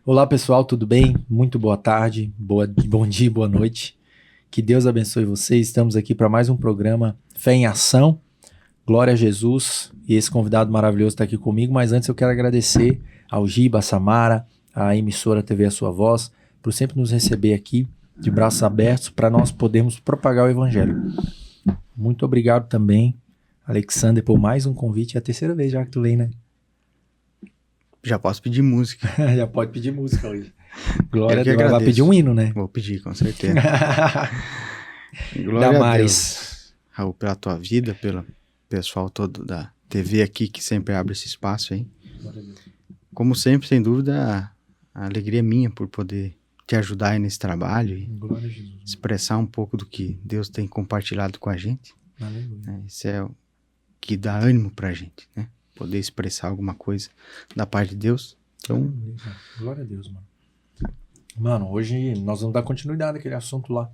Olá pessoal, tudo bem? Muito boa tarde, bom dia, boa noite. Que Deus abençoe vocês. Estamos aqui para mais um programa Fé em Ação. Glória a Jesus. E esse convidado maravilhoso está aqui comigo. Mas antes eu quero agradecer ao Giba, a Samara, a emissora TV A Sua Voz, por sempre nos receber aqui de braços abertos para nós podermos propagar o Evangelho. Muito obrigado também, Alexander, por mais um convite. É a terceira vez já que tu vem, né? Já posso pedir música. Já pode pedir música hoje. Glória a Eu que Deus. Vai pedir um hino, né? Vou pedir, com certeza. Glória a Deus, Raul, pela tua vida, pelo pessoal todo da TV aqui que sempre abre esse espaço aí. Como sempre, sem dúvida, a alegria é minha por poder te ajudar aí nesse trabalho e expressar um pouco do que Deus tem compartilhado com a gente. Isso é o que dá ânimo pra gente, né? Poder expressar alguma coisa da parte de Deus. Então, glória a Deus, mano. Mano, hoje nós vamos dar continuidade àquele assunto lá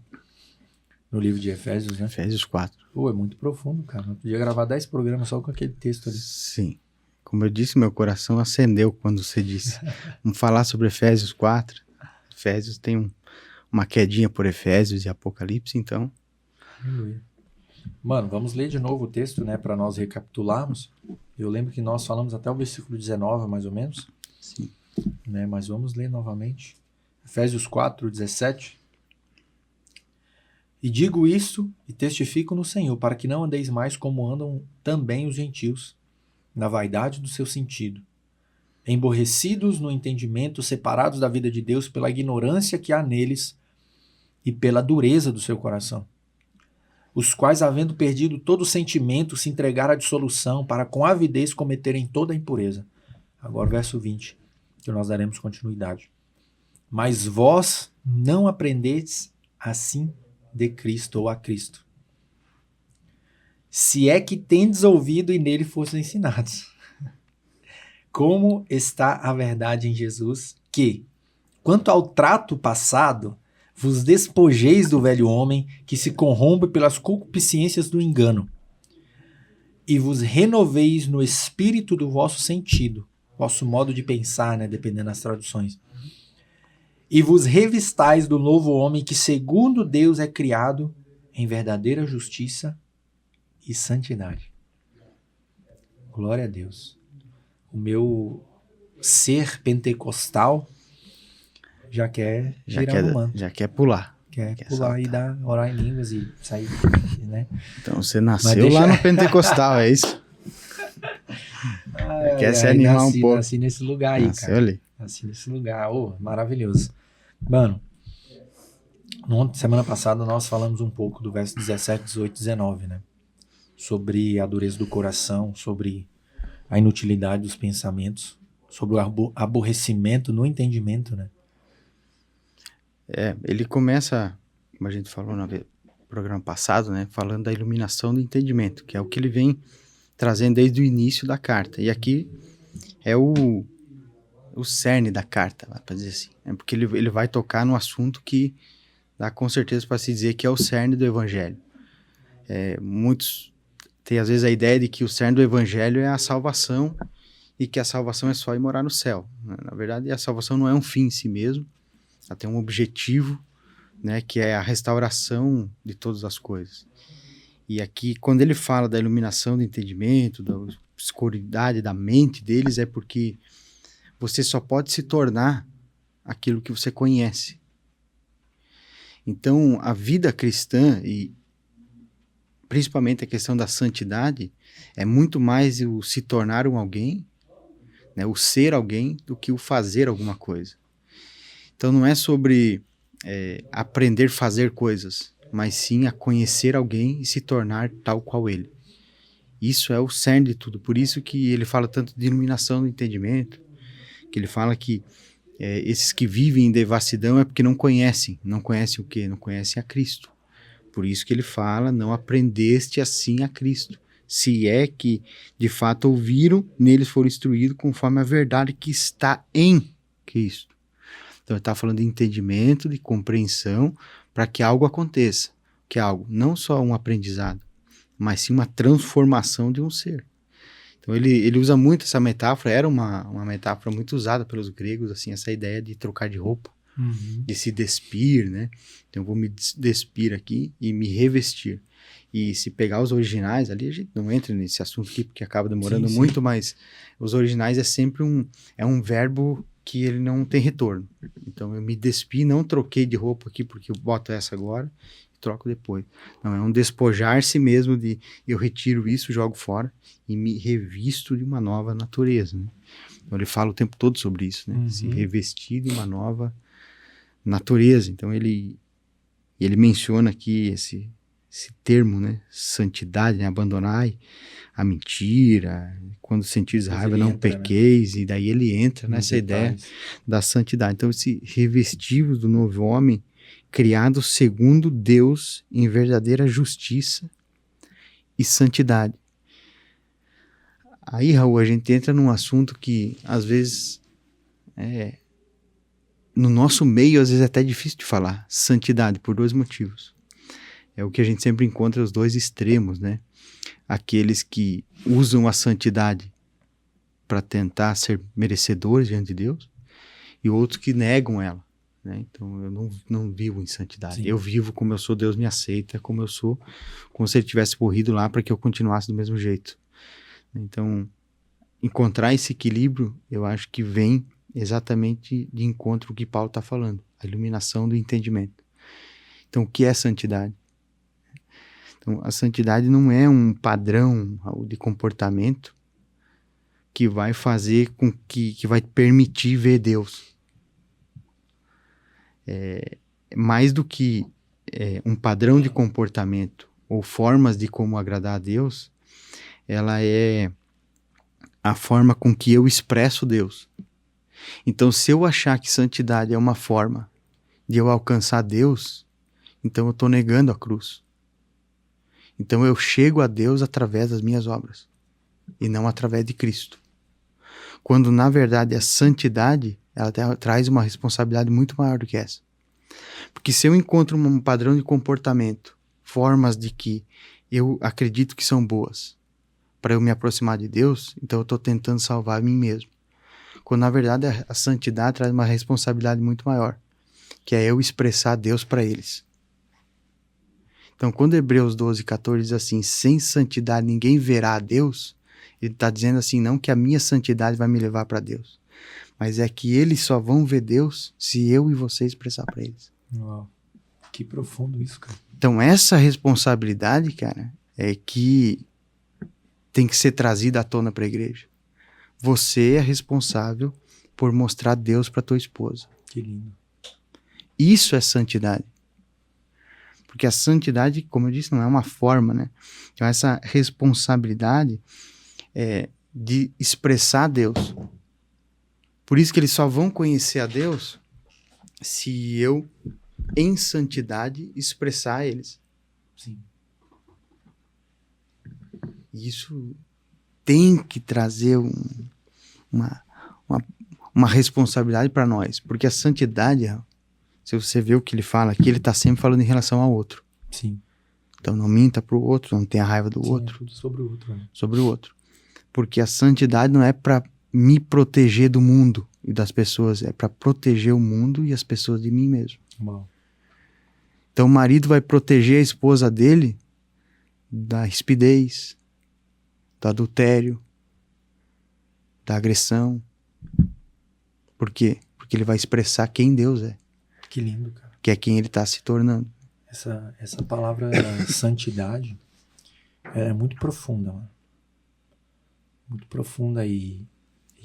no livro de Efésios, né? Efésios 4. Pô, é muito profundo, cara. Eu podia gravar 10 programas só com aquele texto ali. Sim. Como eu disse, meu coração acendeu quando você disse. Vamos falar sobre Efésios 4. Efésios tem uma quedinha por Efésios e Apocalipse, então. Aleluia. Mano, vamos ler de novo o texto, né, para nós recapitularmos. Eu lembro que nós falamos até o versículo 19, mais ou menos. Sim. Né, mas vamos ler novamente. Efésios 4, 17. E digo isto e testifico no Senhor, para que não andeis mais como andam também os gentios, na vaidade do seu sentido, emborrecidos no entendimento, separados da vida de Deus pela ignorância que há neles e pela dureza do seu coração, os quais, havendo perdido todo o sentimento, se entregaram à dissolução, para com avidez cometerem toda a impureza. Agora o verso 20, que nós daremos continuidade. Mas vós não aprendeis assim de Cristo ou a Cristo, se é que tendes ouvido e nele fostes ensinados. Como está a verdade em Jesus, que, quanto ao trato passado, vos despojeis do velho homem que se corrompe pelas concupiscências do engano, e vos renoveis no espírito do vosso sentido, vosso modo de pensar, né, dependendo das traduções, e vos revistais do novo homem que segundo Deus é criado em verdadeira justiça e santidade. Glória a Deus. O meu ser pentecostal já quer girar no manto. Já quer pular. Quer pular e orar em línguas e sair, né? Então você nasceu lá no pentecostal, é isso? Quer se animar um pouco. Nasci nesse lugar aí, nasceu cara. Ali. Nasci nesse lugar. Oh, maravilhoso. Mano, semana passada nós falamos um pouco do verso 17, 18, 19, né? Sobre a dureza do coração, sobre a inutilidade dos pensamentos, sobre o aborrecimento no entendimento, né? Ele começa, como a gente falou no programa passado, né? Falando da iluminação do entendimento, que é o que ele vem trazendo desde o início da carta. E aqui é o cerne da carta, para dizer assim. Porque ele vai tocar num assunto que dá com certeza para se dizer que é o cerne do evangelho. Muitos têm às vezes a ideia de que o cerne do evangelho é a salvação e que a salvação é só ir morar no céu. Na verdade, a salvação não é um fim em si mesmo, ela tem um objetivo, né, que é a restauração de todas as coisas. E aqui, quando ele fala da iluminação do entendimento, da escuridade da mente deles, é porque você só pode se tornar aquilo que você conhece. Então, a vida cristã, e principalmente a questão da santidade, é muito mais o se tornar um alguém, né, o ser alguém, do que o fazer alguma coisa. Então, não é sobre aprender a fazer coisas, mas sim a conhecer alguém e se tornar tal qual ele. Isso é o cerne de tudo. Por isso que ele fala tanto de iluminação do entendimento, que ele fala que esses que vivem em devassidão é porque não conhecem. Não conhecem o quê? Não conhecem a Cristo. Por isso que ele fala, não aprendeste assim a Cristo. Se é que, de fato, ouviram, neles foram instruídos conforme a verdade que está em Cristo. Então ele está falando de entendimento, de compreensão, para que algo aconteça. Que é algo, não só um aprendizado, mas sim uma transformação de um ser. Então ele usa muito essa metáfora, era uma metáfora muito usada pelos gregos, assim, essa ideia de trocar de roupa, de se despir, né? Então eu vou me despir aqui e me revestir. E se pegar os originais ali, a gente não entra nesse assunto aqui porque acaba demorando muito, mas os originais é sempre um verbo que ele não tem retorno. Então eu me despi, não troquei de roupa aqui porque eu boto essa agora e troco depois. Não, é um despojar-se mesmo de eu retiro isso, jogo fora e me revisto de uma nova natureza, né? Então ele fala o tempo todo sobre isso, né? Se revestir de uma nova natureza. Então ele menciona aqui esse termo, né? Santidade, né? Abandonai a mentira, quando sentires raiva não pequeis, né? E daí ele entra nessa ideia da santidade. Então esse revestivos do novo homem, criado segundo Deus em verdadeira justiça e santidade. Aí, Raul, a gente entra num assunto que às vezes no nosso meio, às vezes é até difícil de falar, santidade, por dois motivos. É o que a gente sempre encontra os dois extremos, né? Aqueles que usam a santidade para tentar ser merecedores diante de Deus e outros que negam ela, né? Então eu não vivo em santidade. Sim. Eu vivo como eu sou, Deus me aceita como eu sou, como se ele tivesse morrido lá para que eu continuasse do mesmo jeito. Então, encontrar esse equilíbrio, eu acho que vem exatamente de encontro ao que Paulo está falando, a iluminação do entendimento. Então, o que é santidade? Então, a santidade não é um padrão de comportamento que vai fazer com que vai permitir ver Deus. Mais do que um padrão de comportamento ou formas de como agradar a Deus, ela é a forma com que eu expresso Deus. Então, se eu achar que santidade é uma forma de eu alcançar Deus, então eu estou negando a cruz. Então eu chego a Deus através das minhas obras e não através de Cristo. Quando na verdade a santidade, ela traz uma responsabilidade muito maior do que essa. Porque se eu encontro um padrão de comportamento, formas de que eu acredito que são boas para eu me aproximar de Deus, então eu estou tentando salvar a mim mesmo. Quando na verdade a santidade traz uma responsabilidade muito maior, que é eu expressar Deus para eles. Então, quando Hebreus 12:14 diz assim, sem santidade ninguém verá a Deus, ele está dizendo assim, não que a minha santidade vai me levar para Deus, mas é que eles só vão ver Deus se eu e você expressar para eles. Uau, que profundo isso, cara. Então, essa responsabilidade, cara, é que tem que ser trazida à tona para a igreja. Você é responsável por mostrar Deus para tua esposa. Que lindo. Isso é santidade. Porque a santidade, como eu disse, não é uma forma, né? Então, essa responsabilidade é de expressar Deus. Por isso que eles só vão conhecer a Deus se eu, em santidade, expressar a eles. Sim. Isso tem que trazer uma responsabilidade para nós. Porque a santidade, se você vê o que ele fala aqui, ele está sempre falando em relação ao outro. Sim. Então não minta para o outro, não tenha raiva do outro. É tudo sobre o outro. Né? Sobre o outro. Porque a santidade não é para me proteger do mundo e das pessoas, é para proteger o mundo e as pessoas de mim mesmo. Uau. Então o marido vai proteger a esposa dele da rispidez, do adultério, da agressão. Por quê? Porque ele vai expressar quem Deus é. Que lindo, cara. Que é quem ele está se tornando. Essa palavra santidade é muito profunda, mano. Muito profunda e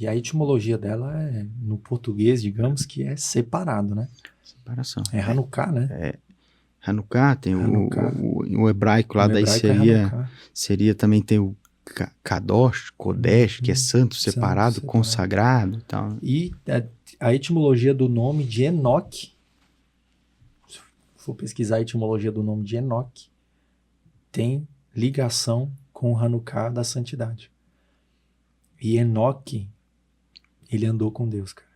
a etimologia dela é, no português, digamos que é separado, né? Separação. É Hanukkah, né? Hanukkah, tem Hanukkah. O hebraico lá, daí seria também tem o Kadosh, Kodesh, que é santo, separado, consagrado e tal. E a etimologia do nome de Enoque, se for pesquisar a etimologia do nome de Enoque, tem ligação com o Hanukkah da santidade. E Enoque, ele andou com Deus, cara.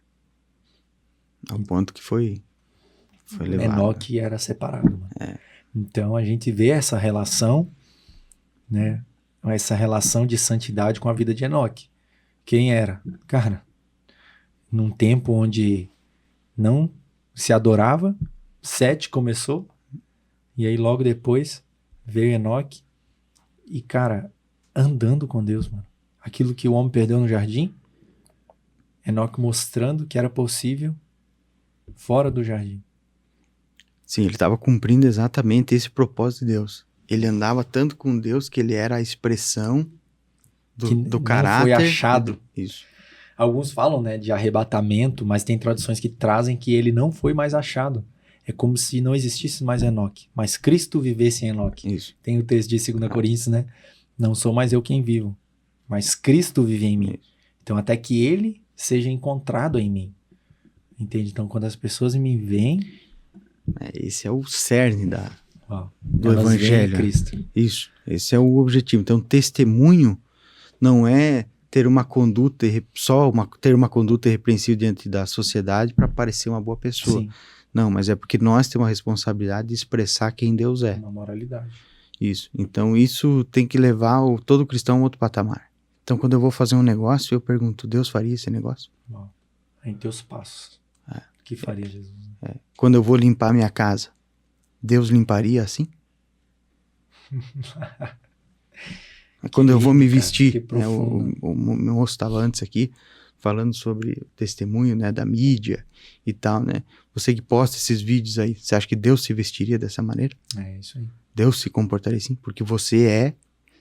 Ao ponto que foi levado. Enoque era separado, mano. Então a gente vê essa relação, né? essa relação de santidade com a vida de Enoque. Quem era? Cara, num tempo onde não se adorava, Sete começou, e aí logo depois veio Enoque, e cara, andando com Deus, mano. Aquilo que o homem perdeu no jardim, Enoque mostrando que era possível fora do jardim. Sim, ele estava cumprindo exatamente esse propósito de Deus. Ele andava tanto com Deus que ele era a expressão do caráter. Foi achado. Isso. Alguns falam, né, de arrebatamento, mas tem traduções que trazem que ele não foi mais achado. É como se não existisse mais Enoque, mas Cristo vivesse em Enoque. Isso. Tem o texto de 2 Coríntios, né? Não sou mais eu quem vivo, mas Cristo vive em mim. Isso. Então, até que ele seja encontrado em mim. Entende? Então, quando as pessoas me veem... Esse é o cerne do elas evangelho. veem Cristo. Isso. Esse é o objetivo. Então, testemunho não é ter uma conduta ter uma conduta irrepreensível diante da sociedade para parecer uma boa pessoa. Sim. Não, mas é porque nós temos uma responsabilidade de expressar quem Deus é. Uma moralidade. Isso. Então, isso tem que levar todo cristão a um outro patamar. Então, quando eu vou fazer um negócio, eu pergunto, Deus faria esse negócio? Bom, em teus passos. O que faria Jesus? Quando eu vou limpar minha casa, Deus limparia assim? Quando eu vou me vestir, o meu moço estava antes aqui, falando sobre o testemunho, né, da mídia e tal, né? Você que posta esses vídeos aí, você acha que Deus se vestiria dessa maneira? É isso aí. Deus se comportaria assim? Porque você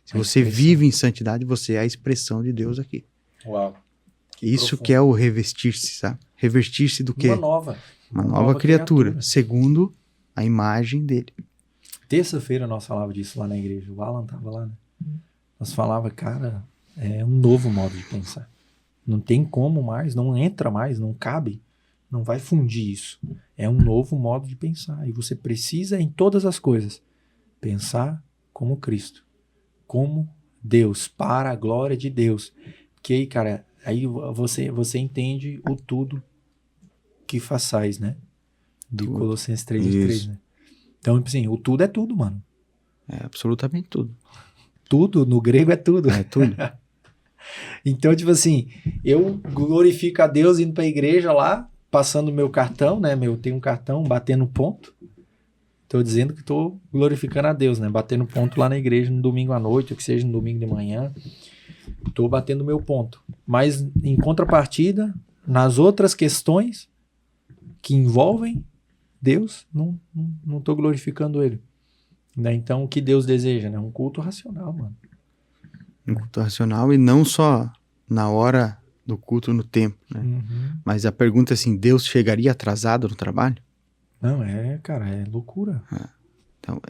se você vive em santidade, você é a expressão de Deus aqui. Uau. Isso profundo. que é o revestir-se, sabe? Revestir-se do quê? Uma nova criatura, segundo a imagem dele. Terça-feira nós falava disso lá na igreja. O Alan tava lá, né? Nós falava, cara, é um novo modo de pensar. Não tem como mais, não entra mais, não cabe, não vai fundir isso. É um novo modo de pensar. E você precisa, em todas as coisas, pensar como Cristo, como Deus, para a glória de Deus. Porque aí, cara, aí você entende o tudo que façais, né? De Colossenses 3:3, né? Então, assim, o tudo é tudo, mano. É absolutamente tudo. Tudo, no grego é tudo. É tudo. Então, tipo assim, eu glorifico a Deus indo pra igreja lá, passando meu cartão, né? Eu tenho um cartão, batendo ponto. Tô dizendo que tô glorificando a Deus, né? Batendo ponto lá na igreja no domingo à noite, ou que seja no domingo de manhã. Tô batendo meu ponto. Mas, em contrapartida, nas outras questões que envolvem Deus, não tô glorificando Ele. Né? Então, o que Deus deseja? Né? Um culto racional, mano. Um culto racional e não só na hora do culto, no tempo, né? Uhum. Mas a pergunta é assim, Deus chegaria atrasado no trabalho? Não, cara, é loucura. Então,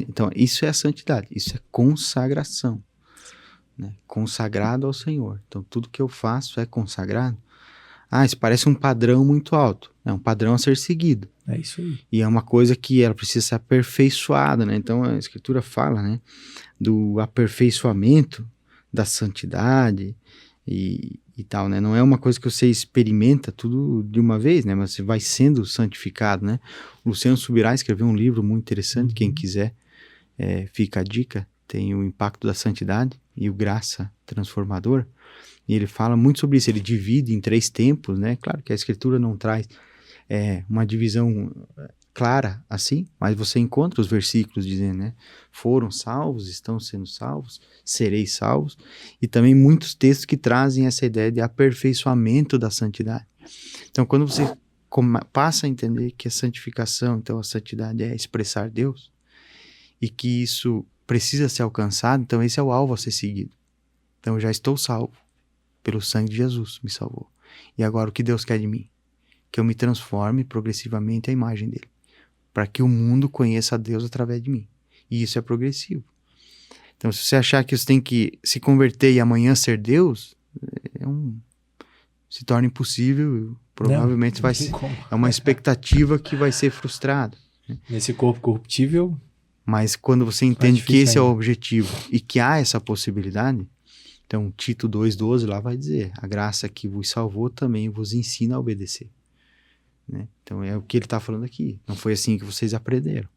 então, isso é a santidade, isso é consagração, né? Consagrado ao Senhor. Então, tudo que eu faço é consagrado. Isso parece um padrão muito alto, é um padrão a ser seguido. É isso aí. E é uma coisa que ela precisa ser aperfeiçoada, né? Então, a Escritura fala, né, do aperfeiçoamento da santidade e tal, né? Não é uma coisa que você experimenta tudo de uma vez, né? Mas você vai sendo santificado, né? O Luciano Subirá escreveu um livro muito interessante, quem quiser, fica a dica, tem o Impacto da Santidade e o Graça Transformadora, e ele fala muito sobre isso, ele divide em 3 tempos, né? Claro que a Escritura não traz uma divisão clara assim, mas você encontra os versículos dizendo, né? Foram salvos, estão sendo salvos, sereis salvos, e também muitos textos que trazem essa ideia de aperfeiçoamento da santidade. Então, quando você passa a entender que a santificação, então a santidade é expressar Deus, e que isso precisa ser alcançado, então esse é o alvo a ser seguido. Então eu já estou salvo, pelo sangue de Jesus me salvou. E agora o que Deus quer de mim? Que eu me transforme progressivamente à imagem dele, para que o mundo conheça a Deus através de mim. E isso é progressivo. Então, se você achar que você tem que se converter e amanhã ser Deus, se torna impossível. Provavelmente é uma expectativa que vai ser frustrada. Né? Nesse corpo corruptível. Mas quando você entende que esse é o objetivo e que há essa possibilidade, então Tito 2,12 lá vai dizer, a graça que vos salvou também vos ensina a obedecer. Né? Então é o que ele está falando aqui. Não foi assim que vocês aprenderam.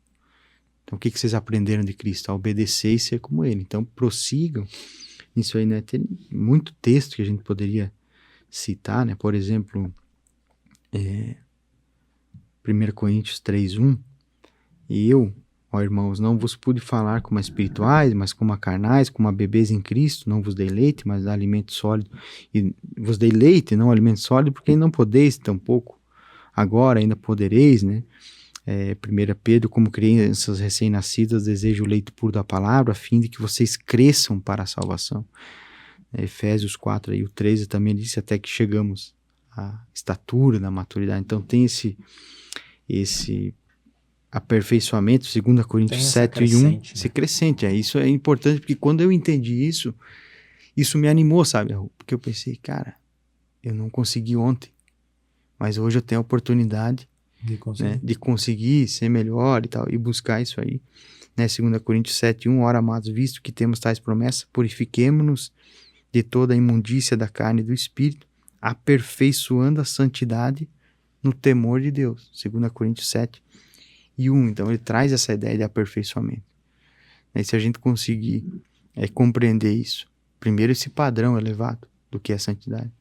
Então, o que vocês aprenderam de Cristo? A obedecer e ser como Ele. Então, prossigam nisso aí, né? Tem muito texto que a gente poderia citar, né? Por exemplo, 1 Coríntios 3:1, e eu, ó irmãos, não vos pude falar como a espirituais, mas como a carnais, como a bebês em Cristo, não vos dei leite, mas alimento sólido, e vos dei leite, não alimento sólido, porque não podeis, tampouco agora ainda podereis, né? 1 Pedro, como crianças recém-nascidas, desejo o leite puro da palavra, a fim de que vocês cresçam para a salvação. Efésios 4, aí o 13 também disse, até que chegamos à estatura da maturidade. Então tem esse aperfeiçoamento, 2 Coríntios 7:1, esse crescente. Isso é importante, porque quando eu entendi isso me animou, sabe? Porque eu pensei, cara, eu não consegui ontem, mas hoje eu tenho a oportunidade de conseguir ser melhor e tal, e buscar isso aí. 2 Coríntios 7:1, ora, amados, visto que temos tais promessas, purifiquemo-nos de toda a imundícia da carne e do espírito, aperfeiçoando a santidade no temor de Deus. 2 Coríntios 7:1. Então ele traz essa ideia de aperfeiçoamento. E se a gente conseguir compreender isso, primeiro esse padrão elevado do que é santidade,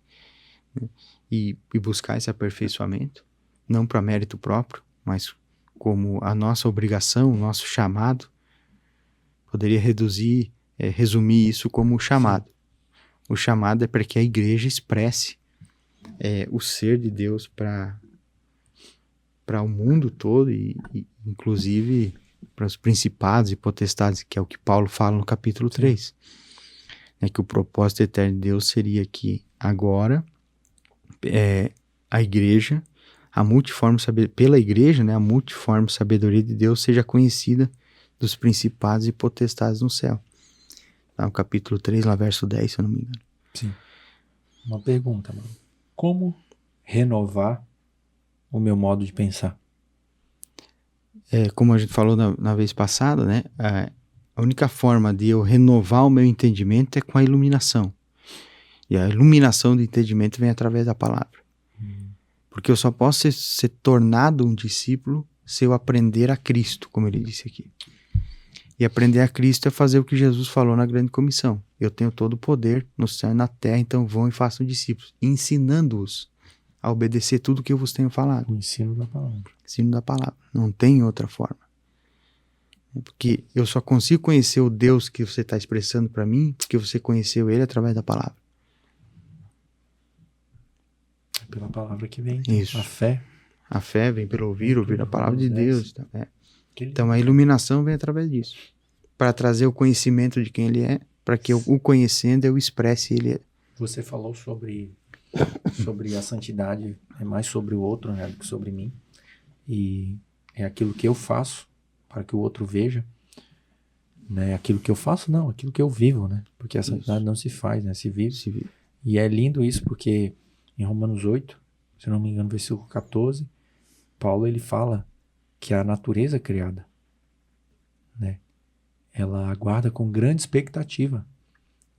né? E buscar esse aperfeiçoamento, não para mérito próprio, mas como a nossa obrigação, o nosso chamado, poderia resumir isso como o chamado. Sim. O chamado é para que a igreja expresse o ser de Deus para o mundo todo e inclusive para os principados e potestades, que é o que Paulo fala no capítulo 3. Que o propósito eterno de Deus seria que agora a igreja, pela igreja, né, a multiforme sabedoria de Deus seja conhecida dos principados e potestades no céu. Tá, no capítulo 3, lá verso 10, se eu não me engano. Sim. Uma pergunta, mano. Como renovar o meu modo de pensar? Como a gente falou na vez passada, né, a única forma de eu renovar o meu entendimento é com a iluminação. E a iluminação do entendimento vem através da palavra. Porque eu só posso ser tornado um discípulo se eu aprender a Cristo, como ele disse aqui. E aprender a Cristo é fazer o que Jesus falou na grande comissão. Eu tenho todo o poder no céu e na terra, então vão e façam discípulos, ensinando-os a obedecer tudo que eu vos tenho falado. O ensino da palavra. Ensino da palavra. Não tem outra forma. Porque eu só consigo conhecer o Deus que você está expressando para mim porque você conheceu ele através da palavra. Pela palavra que vem. Isso. A fé. A fé vem pelo ouvir a palavra de Deus. Então a iluminação vem através disso. Para trazer o conhecimento de quem ele é, para que eu, o conhecendo, eu expresse ele. Você falou sobre a santidade, é mais sobre o outro, né, do que sobre mim. E é aquilo que eu faço para que o outro veja. Né? Aquilo que eu faço, não, aquilo que eu vivo, né? Porque a santidade não se faz, né? Se vive. E é lindo isso, porque em Romanos 8, se não me engano, versículo 14, Paulo ele fala que a natureza criada, né, ela aguarda com grande expectativa,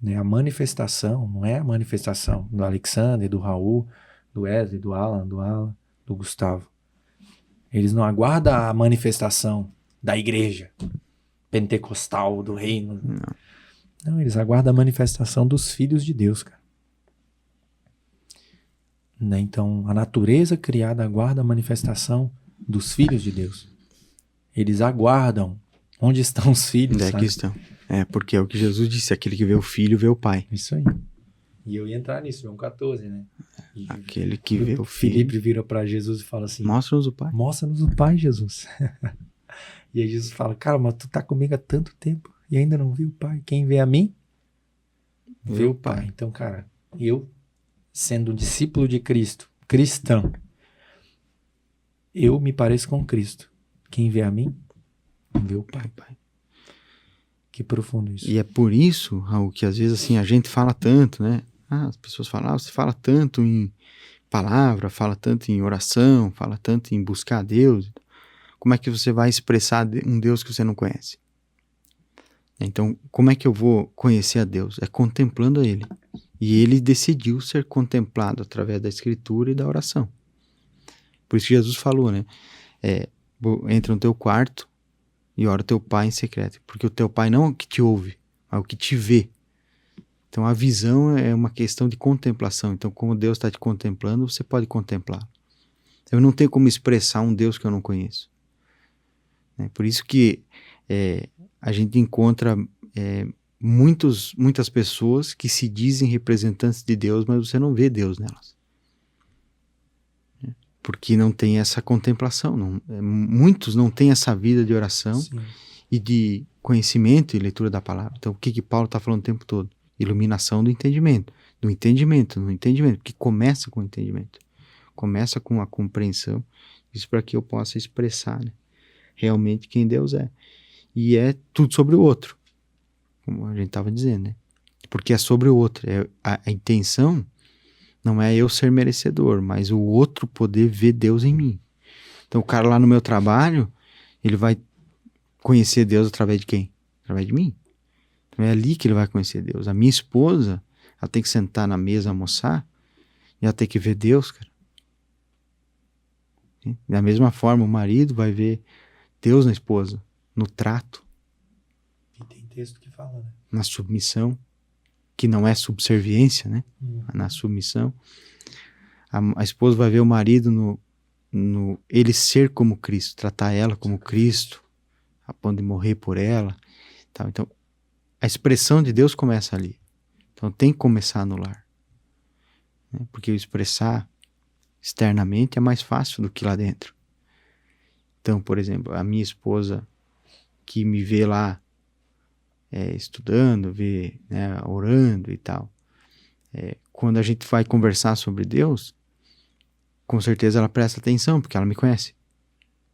né, a manifestação, não é a manifestação do Alexander, do Raul, do Wesley, do Alan, do Gustavo. Eles não aguardam a manifestação da igreja pentecostal, do reino. Não, eles aguardam a manifestação dos filhos de Deus, cara. Né? Então, a natureza criada aguarda a manifestação dos filhos de Deus. Eles aguardam. Onde estão os filhos? Aqui estão. Porque é o que Jesus disse, aquele que vê o filho, vê o pai. Isso aí. E eu ia entrar nisso, João 14, né? Aquele que vê o filho. Filipe vira para Jesus e fala assim: mostra-nos o pai. Mostra-nos o pai, Jesus. E aí Jesus fala: cara, mas tu tá comigo há tanto tempo e ainda não viu o pai. Quem vê a mim, vê o pai. Então, cara, eu, sendo um discípulo de Cristo, cristão, eu me pareço com Cristo. Quem vê a mim, vê o pai. Que profundo isso. E é por isso, Raul, que às vezes assim, a gente fala tanto, né? As pessoas falam, você fala tanto em palavra, fala tanto em oração, fala tanto em buscar a Deus. Como é que você vai expressar um Deus que você não conhece? Então, como é que eu vou conhecer a Deus? É contemplando a Ele. E Ele decidiu ser contemplado através da Escritura e da oração. Por isso que Jesus falou, né? Entra no teu quarto e ora o teu pai em secreto. Porque o teu pai não é o que te ouve, mas o que te vê. Então a visão é uma questão de contemplação. Então como Deus está te contemplando, você pode contemplar. Eu não tenho como expressar um Deus que eu não conheço. Por isso que a gente encontra muitas pessoas que se dizem representantes de Deus, mas você não vê Deus nelas. Porque não tem essa contemplação. Muitos não têm essa vida de oração. Sim. E de conhecimento e leitura da palavra. Então o que Paulo está falando o tempo todo? Iluminação do entendimento. Do entendimento, porque começa com o entendimento. Começa com a compreensão. Isso para que eu possa expressar, né, realmente quem Deus é. E é tudo sobre o outro, como a gente estava dizendo, né? Porque é sobre o outro. A intenção não é eu ser merecedor, mas o outro poder ver Deus em mim. Então o cara lá no meu trabalho, ele vai conhecer Deus através de quem? Através de mim. Então é ali que ele vai conhecer Deus. A minha esposa, ela tem que sentar na mesa, almoçar, e ela tem que ver Deus, cara. Da mesma forma, o marido vai ver Deus na esposa, no trato. E tem texto que fala, né? Na submissão, que não é subserviência, né? Na submissão. A esposa vai ver o marido no ele ser como Cristo, tratar ela como Cristo, a ponto de morrer por ela. Então, a expressão de Deus começa ali. Então, tem que começar no lar. Né? Porque expressar externamente é mais fácil do que lá dentro. Então, por exemplo, a minha esposa que me vê lá estudando, vê, né, orando e tal, quando a gente vai conversar sobre Deus, com certeza ela presta atenção, porque ela me conhece.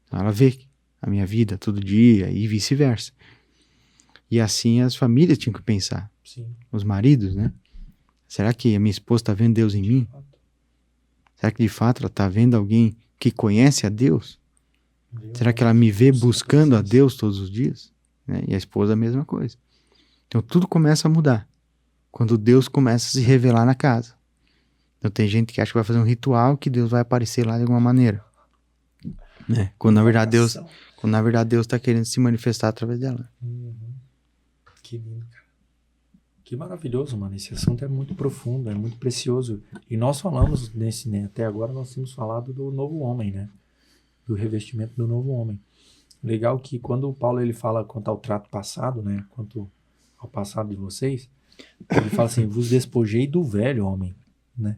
Então, ela vê a minha vida todo dia e vice-versa. E assim as famílias tinham que pensar. Sim. Os maridos, né? Será que a minha esposa está vendo Deus em mim? Será que de fato ela está vendo alguém que conhece a Deus? Será que ela me vê buscando a Deus todos os dias? Né? E a esposa a mesma coisa. Então tudo começa a mudar quando Deus começa a se revelar na casa. Então tem gente que acha que vai fazer um ritual que Deus vai aparecer lá de alguma maneira. Né? Quando na verdade Deus está querendo se manifestar através dela. Que lindo, cara. Que maravilhoso, mano. Esse assunto é muito profundo, é muito precioso. E nós falamos nesse, né? Até agora nós temos falado do novo homem, né? Do revestimento do novo homem. Legal que quando o Paulo ele fala quanto ao trato passado, né? Quanto ao passado de vocês, ele fala assim, vos despojei do velho homem, né?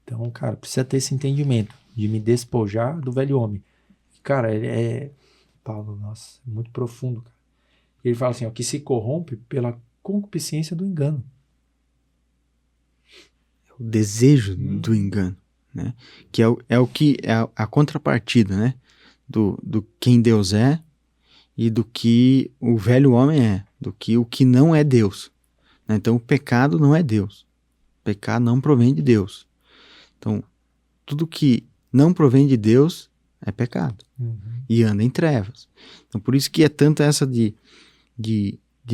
Então, cara, precisa ter esse entendimento de me despojar do velho homem. Cara, Paulo, nossa, é muito profundo, cara. Ele fala assim, ó, que se corrompe pela concupiscência do engano. O desejo do engano, né? Que é o que é a contrapartida, né? Do quem Deus é e do que o velho homem é, do que o que não é Deus. Né? Então o pecado não é Deus. O pecado não provém de Deus. Então tudo que não provém de Deus é pecado. E anda em trevas. Então por isso que é tanto essa de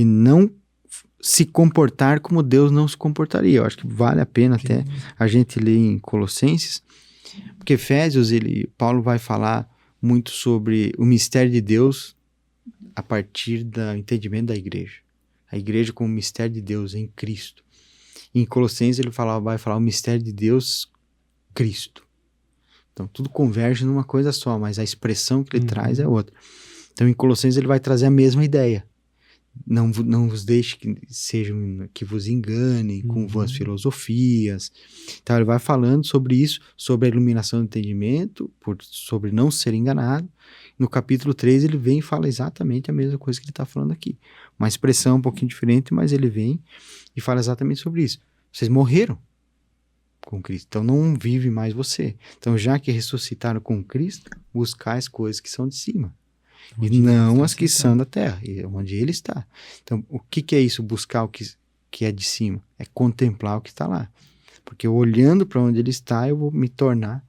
não se comportar como Deus não se comportaria. Eu acho que vale a pena até a gente ler em Colossenses, porque Efésios, Paulo vai falar muito sobre o mistério de Deus a partir do entendimento da igreja. A igreja como mistério de Deus em Cristo. E em Colossenses ele vai falar o mistério de Deus, Cristo. Então tudo converge numa coisa só, mas a expressão que ele traz é outra. Então em Colossenses ele vai trazer a mesma ideia. Não vos deixe que vos enganem com vãs filosofias. Então ele vai falando sobre isso, sobre a iluminação do entendimento, sobre não ser enganado. No capítulo 3 ele vem e fala exatamente a mesma coisa que ele está falando aqui. Uma expressão um pouquinho diferente, mas ele vem e fala exatamente sobre isso. Vocês morreram com Cristo, então não vive mais você. Então já que ressuscitaram com Cristo, buscai as coisas que são de cima. E não as que são da terra, onde ele está. Então, o que é isso? Buscar o que é de cima? É contemplar o que está lá. Porque olhando para onde ele está, eu vou me tornar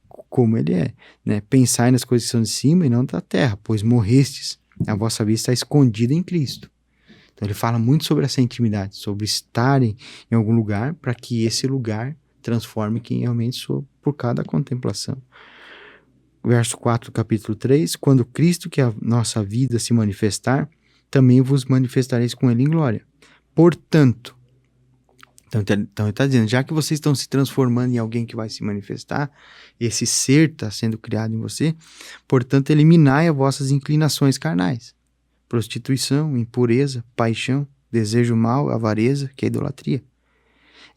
como ele é. Né? Pensai nas coisas que são de cima e não da terra, pois morrestes, a vossa vida está escondida em Cristo. Então, ele fala muito sobre essa intimidade, sobre estarem em algum lugar para que esse lugar transforme quem realmente sou por causa da contemplação. verso 4 do capítulo 3, quando Cristo, que é a nossa vida, se manifestar, também vos manifestareis com ele em glória. Portanto, então ele está dizendo, já que vocês estão se transformando em alguém que vai se manifestar, esse ser está sendo criado em você, portanto, eliminai as vossas inclinações carnais. Prostituição, impureza, paixão, desejo mau, avareza, que é idolatria.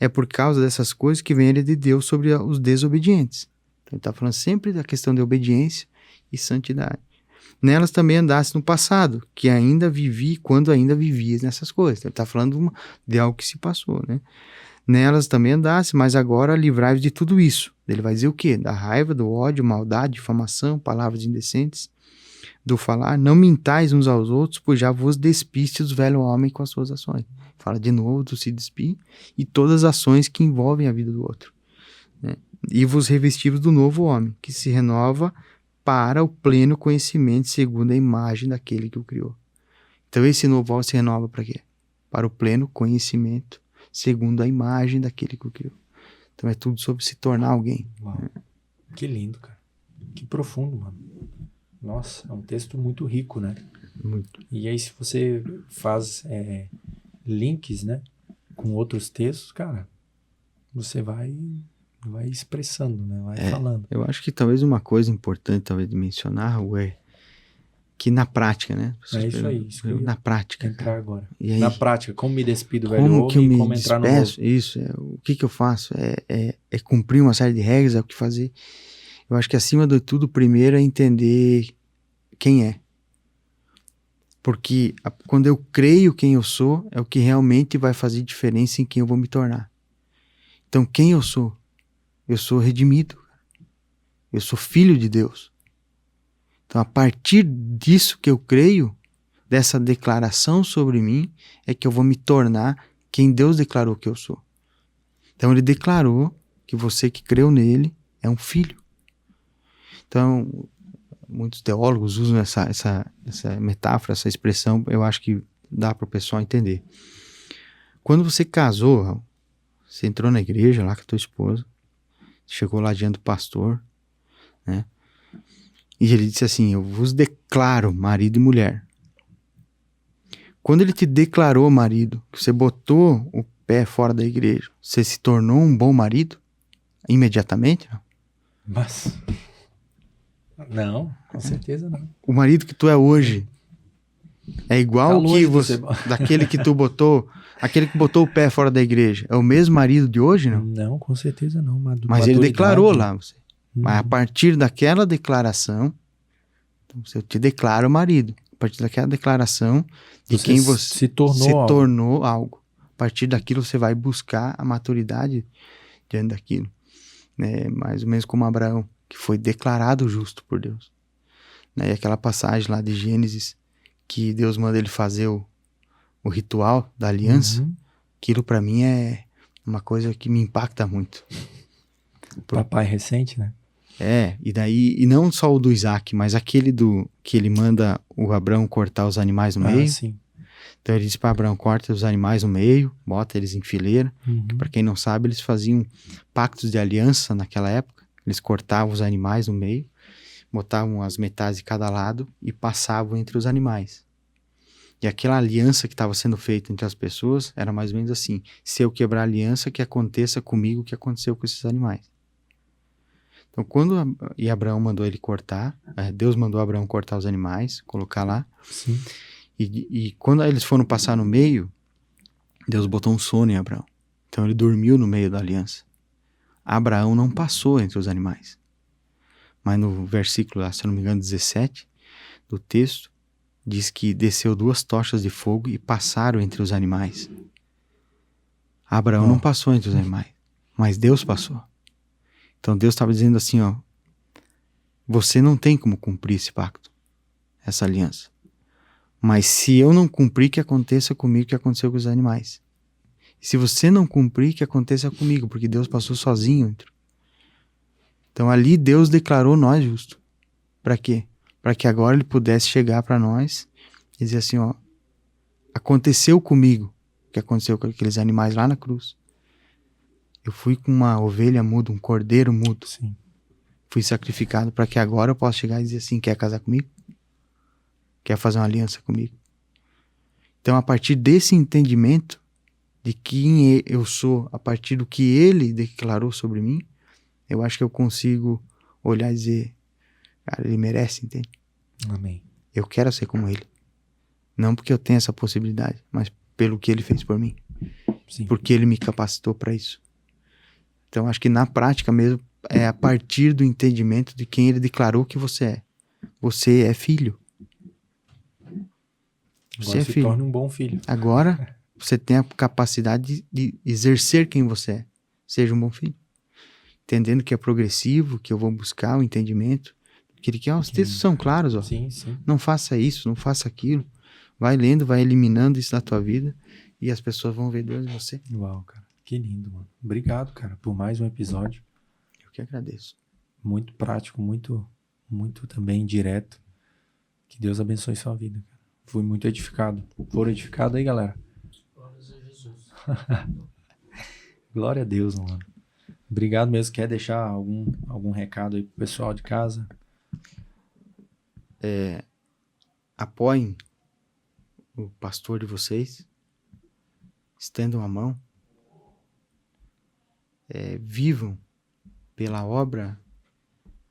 É por causa dessas coisas que vem a ira de Deus sobre os desobedientes. Então ele está falando sempre da questão de obediência e santidade. Nelas também andasse no passado, que ainda vivi, quando ainda vivia nessas coisas. Ele está falando de algo que se passou, né? Nelas também andasse, mas agora livrai-vos de tudo isso. Ele vai dizer o quê? Da raiva, do ódio, maldade, difamação, palavras indecentes, do falar. Não mintais uns aos outros, pois já vos despistes do velho homem com as suas ações. Fala de novo do se despir e todas as ações que envolvem a vida do outro, né? E vos revestivos do novo homem, que se renova para o pleno conhecimento segundo a imagem daquele que o criou. Então esse novo homem se renova para quê? Para o pleno conhecimento segundo a imagem daquele que o criou. Então é tudo sobre se tornar alguém. Uau. Que lindo, cara. Que profundo, mano. Nossa, é um texto muito rico, né? Muito. E aí se você faz links, né, com outros textos, cara, você vai expressando, né? Vai falando. Eu acho que talvez uma coisa importante talvez de mencionar é que na prática, né? É isso aí. Isso na prática. Entrar agora. E aí, na prática, como me despido do velho como homem que eu me como entrar no novo. despeço? Isso, o que eu faço? É cumprir uma série de regras, é o que fazer. Eu acho que acima de tudo, primeiro é entender quem é. Porque quando eu creio quem eu sou, é o que realmente vai fazer diferença em quem eu vou me tornar. Então, quem eu sou? Eu sou redimido. Eu sou filho de Deus. Então, a partir disso que eu creio, dessa declaração sobre mim, é que eu vou me tornar quem Deus declarou que eu sou. Então, ele declarou que você que creu nele é um filho. Então, muitos teólogos usam essa metáfora, essa expressão, eu acho que dá para o pessoal entender. Quando você casou, você entrou na igreja lá com a tua esposa, chegou lá diante do pastor, né? E ele disse assim, eu vos declaro marido e mulher. Quando ele te declarou marido, que você botou o pé fora da igreja, você se tornou um bom marido? Imediatamente? Não? Mas... Não, com certeza não. O marido que tu é hoje é igual que você, daquele que tu botou, aquele que botou o pé fora da igreja. É o mesmo marido de hoje, não? Não, com certeza não. Mas ele declarou lá você. Mas a partir daquela declaração, então, eu te declaro marido. A partir daquela declaração de você quem você se tornou algo. A partir daquilo você vai buscar a maturidade diante daquilo. Né? Mais ou menos como Abraão, que foi declarado justo por Deus. Né? E aquela passagem lá de Gênesis, que Deus manda ele fazer o ritual da aliança, aquilo para mim é uma coisa que me impacta muito. Papai recente, né? E daí, e não só o do Isaac, mas aquele que ele manda o Abraão cortar os animais no meio. Sim. Então ele diz para Abraão, corta os animais no meio, bota eles em fileira. Para quem não sabe, eles faziam pactos de aliança naquela época. Eles cortavam os animais no meio, botavam as metades de cada lado e passavam entre os animais. E aquela aliança que estava sendo feita entre as pessoas era mais ou menos assim: se eu quebrar a aliança, que aconteça comigo o que aconteceu com esses animais. Então, quando Abraão mandou ele cortar, Deus mandou Abraão cortar os animais, colocar lá. Sim. E quando eles foram passar no meio, Deus botou um sono em Abraão. Então ele dormiu no meio da aliança. Abraão não passou entre os animais. Mas no versículo, lá, se eu não me engano, 17 do texto, diz que desceu 2 tochas de fogo e passaram entre os animais. Abraão não passou entre os animais, mas Deus passou. Então Deus estava dizendo assim, você não tem como cumprir esse pacto, essa aliança. Mas se eu não cumprir, que aconteça comigo o que aconteceu com os animais. E se você não cumprir, que aconteça comigo, porque Deus passou sozinho. Então ali Deus declarou nós justos. Para quê? Para que agora ele pudesse chegar para nós e dizer assim, aconteceu comigo o que aconteceu com aqueles animais lá na cruz. Eu fui com uma ovelha muda, um cordeiro mudo. Sim. fui sacrificado para que agora eu possa chegar e dizer assim, quer casar comigo? Quer fazer uma aliança comigo? Então, a partir desse entendimento de quem eu sou, a partir do que ele declarou sobre mim, eu acho que eu consigo olhar e dizer, cara, ele merece, entende? Amém. Eu quero ser como ele. Não porque eu tenho essa possibilidade, mas pelo que ele fez por mim. Sim. Porque ele me capacitou para isso. Então, acho que na prática mesmo, é a partir do entendimento de quem ele declarou que você é. Você é filho. Você Agora é se filho. torne um bom filho. Agora, você tem a capacidade de exercer quem você é. Seja um bom filho. Entendendo que é progressivo, que eu vou buscar o entendimento. Que ele quer. Os textos são claros, ó. Sim, sim. Não faça isso, não faça aquilo. Vai lendo, vai eliminando isso da tua vida e as pessoas vão ver Deus em você. Uau, cara. Que lindo, mano. Obrigado, cara, por mais um episódio. Eu que agradeço. Muito prático, muito também direto. Que Deus abençoe sua vida, cara. Fui muito edificado. Foram edificados aí, galera? Glória a Deus, mano. Obrigado mesmo. Quer deixar algum recado aí pro pessoal de casa? Apoiem o pastor de vocês. Estendam a mão. Vivam pela obra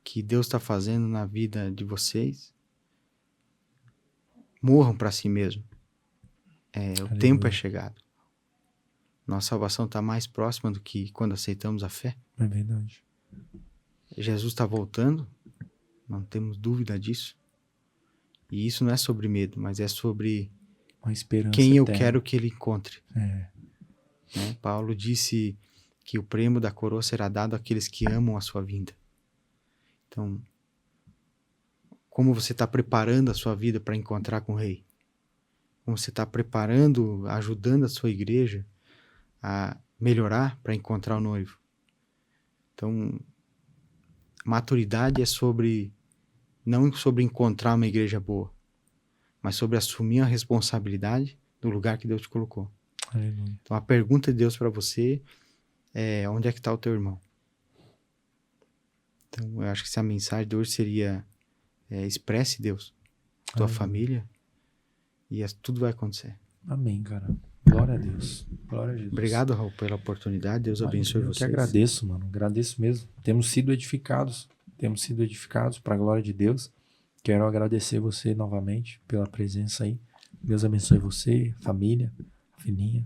que Deus está fazendo na vida de vocês. Morram para si mesmo. O tempo é chegado. Nossa salvação está mais próxima do que quando aceitamos a fé. É verdade. Jesus está voltando. Não temos dúvida disso. E isso não é sobre medo, mas é sobre Uma esperança quem eu eterna. quero que ele encontre. É. Né? Paulo disse que o prêmio da coroa será dado àqueles que amam a sua vinda. Então, como você está preparando a sua vida para encontrar com o rei? Como você está preparando, ajudando a sua igreja a melhorar para encontrar o noivo? Então, maturidade é sobre, não sobre encontrar uma igreja boa, mas sobre assumir a responsabilidade do lugar que Deus te colocou. Aleluia. Então, a pergunta de Deus para você é: onde é que está o teu irmão? Então, eu acho que se a mensagem de hoje seria: expresse Deus, tua família, e tudo vai acontecer. Amém, cara. Glória a Deus. Glória a Jesus. Obrigado, Raul, pela oportunidade. Deus abençoe Eu vocês. que agradeço, mano. Agradeço mesmo. Temos sido edificados para a glória de Deus. Quero agradecer você novamente pela presença aí. Deus abençoe você, família, a filhinha.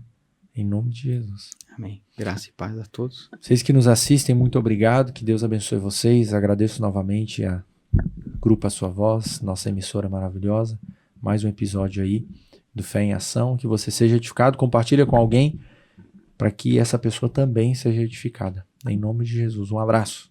Em nome de Jesus. Amém. Graça e paz a todos. Vocês que nos assistem, muito obrigado. Que Deus abençoe vocês. Agradeço novamente a Grupo A Sua Voz, nossa emissora maravilhosa. Mais um episódio aí do Fé em Ação. Que você seja edificado. Compartilha com alguém para que essa pessoa também seja edificada. Em nome de Jesus. Um abraço.